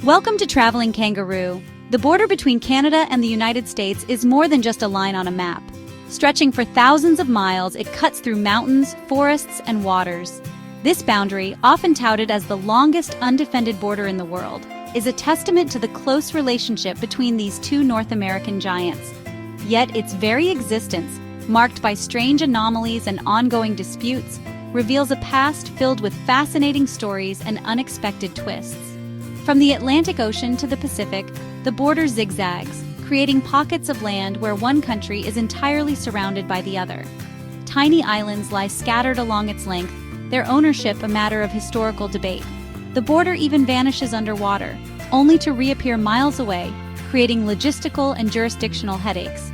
Welcome to Traveling Kangaroo. The border between Canada and the United States is more than just a line on a map. Stretching for thousands of miles, it cuts through mountains, forests, and waters. This boundary, often touted as the longest undefended border in the world, is a testament to the close relationship between these two North American giants. Yet its very existence, marked by strange anomalies and ongoing disputes, reveals a past filled with fascinating stories and unexpected twists. From the Atlantic Ocean to the Pacific, the border zigzags, creating pockets of land where one country is entirely surrounded by the other. Tiny islands lie scattered along its length, their ownership a matter of historical debate. The border even vanishes underwater, only to reappear miles away, creating logistical and jurisdictional headaches.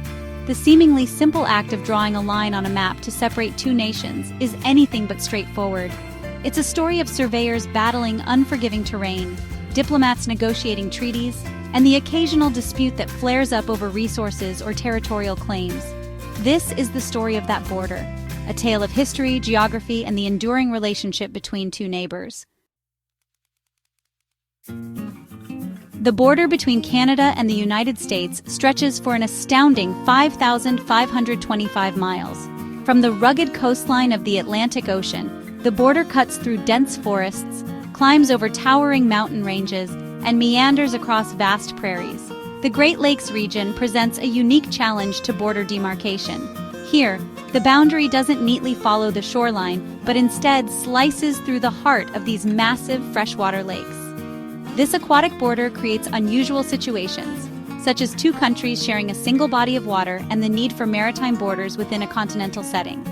The seemingly simple act of drawing a line on a map to separate two nations is anything but straightforward. It's a story of surveyors battling unforgiving terrain, diplomats negotiating treaties, and the occasional dispute that flares up over resources or territorial claims. This is the story of that border, a tale of history, geography, and the enduring relationship between two neighbors. The border between Canada and the United States stretches for an astounding 5,525 miles. From the rugged coastline of the Atlantic Ocean, the border cuts through dense forests, climbs over towering mountain ranges, and meanders across vast prairies. The Great Lakes region presents a unique challenge to border demarcation. Here, the boundary doesn't neatly follow the shoreline, but instead slices through the heart of these massive freshwater lakes. This aquatic border creates unusual situations, such as two countries sharing a single body of water and the need for maritime borders within a continental setting.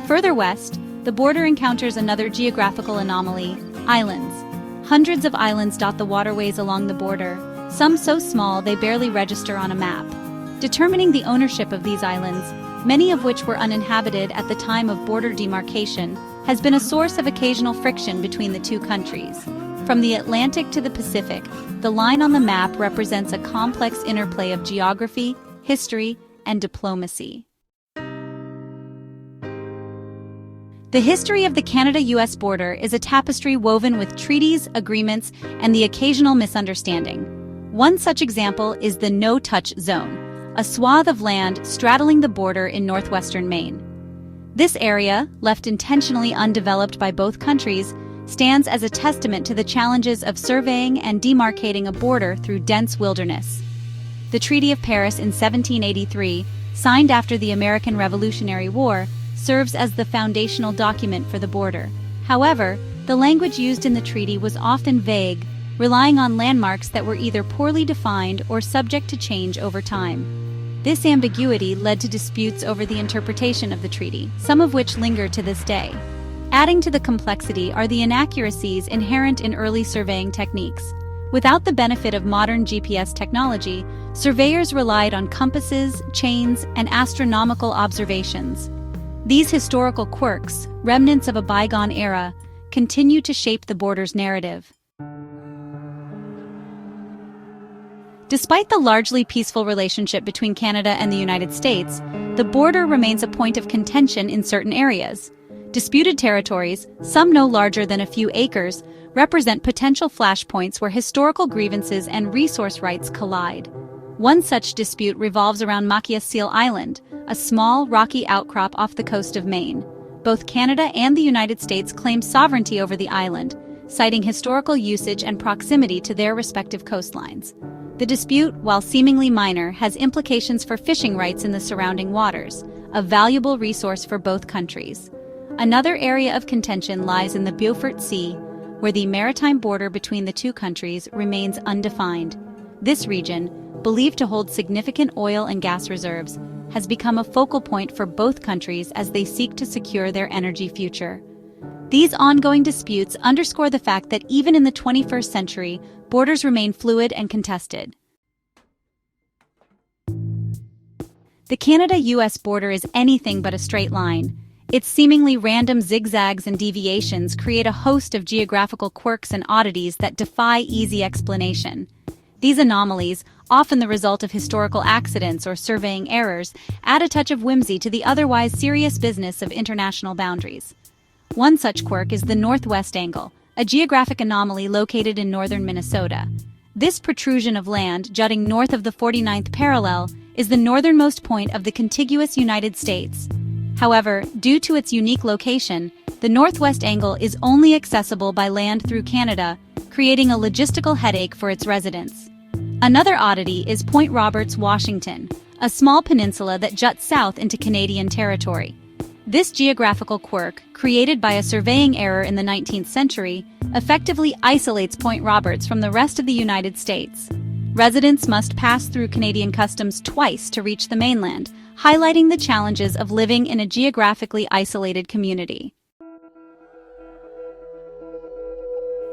Further west, the border encounters another geographical anomaly: islands. Hundreds of islands dot the waterways along the border, some so small they barely register on a map. Determining the ownership of these islands, many of which were uninhabited at the time of border demarcation, has been a source of occasional friction between the two countries. From the Atlantic to the Pacific, the line on the map represents a complex interplay of geography, history, and diplomacy. The history of the Canada-US border is a tapestry woven with treaties, agreements, and the occasional misunderstanding. One such example is the no-touch zone, a swath of land straddling the border in northwestern Maine. This area, left intentionally undeveloped by both countries, stands as a testament to the challenges of surveying and demarcating a border through dense wilderness. The Treaty of Paris in 1783, signed after the American Revolutionary War, serves as the foundational document for the border. However, the language used in the treaty was often vague, relying on landmarks that were either poorly defined or subject to change over time. This ambiguity led to disputes over the interpretation of the treaty, some of which linger to this day. Adding to the complexity are the inaccuracies inherent in early surveying techniques. Without the benefit of modern GPS technology, surveyors relied on compasses, chains, and astronomical observations. These historical quirks, remnants of a bygone era, continue to shape the border's narrative. Despite the largely peaceful relationship between Canada and the United States, the border remains a point of contention in certain areas. Disputed territories, some no larger than a few acres, represent potential flashpoints where historical grievances and resource rights collide. One such dispute revolves around Seal Island, a small, rocky outcrop off the coast of Maine. Both Canada and the United States claim sovereignty over the island, citing historical usage and proximity to their respective coastlines. The dispute, while seemingly minor, has implications for fishing rights in the surrounding waters, a valuable resource for both countries. Another area of contention lies in the Beaufort Sea, where the maritime border between the two countries remains undefined. This region, believed to hold significant oil and gas reserves, has become a focal point for both countries as they seek to secure their energy future. These ongoing disputes underscore the fact that even in the 21st century, borders remain fluid and contested. The Canada-US border is anything but a straight line. Its seemingly random zigzags and deviations create a host of geographical quirks and oddities that defy easy explanation. These anomalies, often the result of historical accidents or surveying errors, add a touch of whimsy to the otherwise serious business of international boundaries. One such quirk is the Northwest Angle, a geographic anomaly located in northern Minnesota. This protrusion of land jutting north of the 49th parallel is the northernmost point of the contiguous United States. However, due to its unique location, the northwest angle is only accessible by land through Canada, creating a logistical headache for its residents. Another oddity is Point Roberts, Washington, a small peninsula that juts south into Canadian territory. This geographical quirk, created by a surveying error in the 19th century, effectively isolates Point Roberts from the rest of the United States. Residents must pass through Canadian customs twice to reach the mainland, highlighting the challenges of living in a geographically isolated community.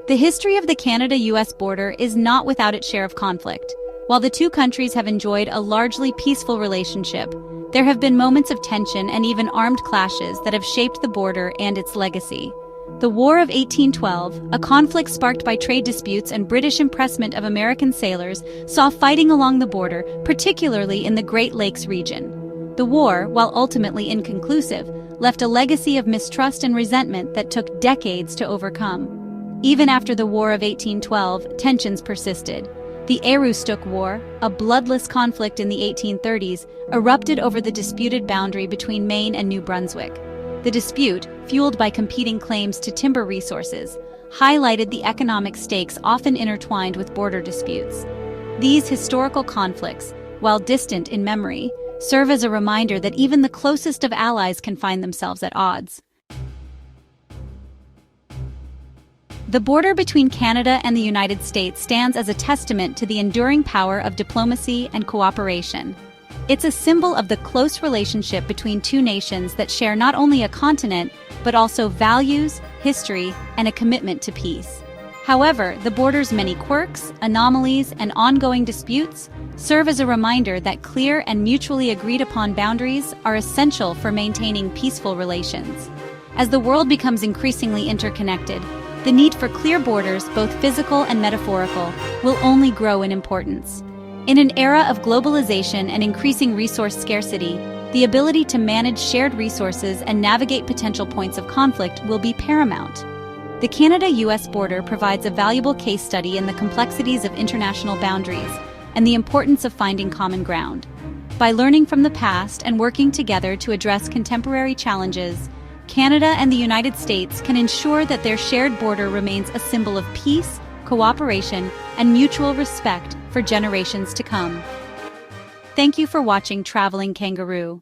The history of the Canada-US border is not without its share of conflict. While the two countries have enjoyed a largely peaceful relationship, there have been moments of tension and even armed clashes that have shaped the border and its legacy. The War of 1812, a conflict sparked by trade disputes and British impressment of American sailors, saw fighting along the border, particularly in the Great Lakes region. The war, while ultimately inconclusive, left a legacy of mistrust and resentment that took decades to overcome. Even after the War of 1812, tensions persisted. The Aroostook War, a bloodless conflict in the 1830s, erupted over the disputed boundary between Maine and New Brunswick. The dispute, fueled by competing claims to timber resources, highlighted the economic stakes often intertwined with border disputes. These historical conflicts, while distant in memory, serve as a reminder that even the closest of allies can find themselves at odds. The border between Canada and the United States stands as a testament to the enduring power of diplomacy and cooperation. It's a symbol of the close relationship between two nations that share not only a continent, but also values, history, and a commitment to peace. However, the border's many quirks, anomalies, and ongoing disputes serve as a reminder that clear and mutually agreed-upon boundaries are essential for maintaining peaceful relations. As the world becomes increasingly interconnected, the need for clear borders, both physical and metaphorical, will only grow in importance. In an era of globalization and increasing resource scarcity, the ability to manage shared resources and navigate potential points of conflict will be paramount. The Canada-US border provides a valuable case study in the complexities of international boundaries and the importance of finding common ground. By learning from the past and working together to address contemporary challenges, Canada and the United States can ensure that their shared border remains a symbol of peace, cooperation, and mutual respect for generations to come. Thank you for watching Traveling Kangaroo.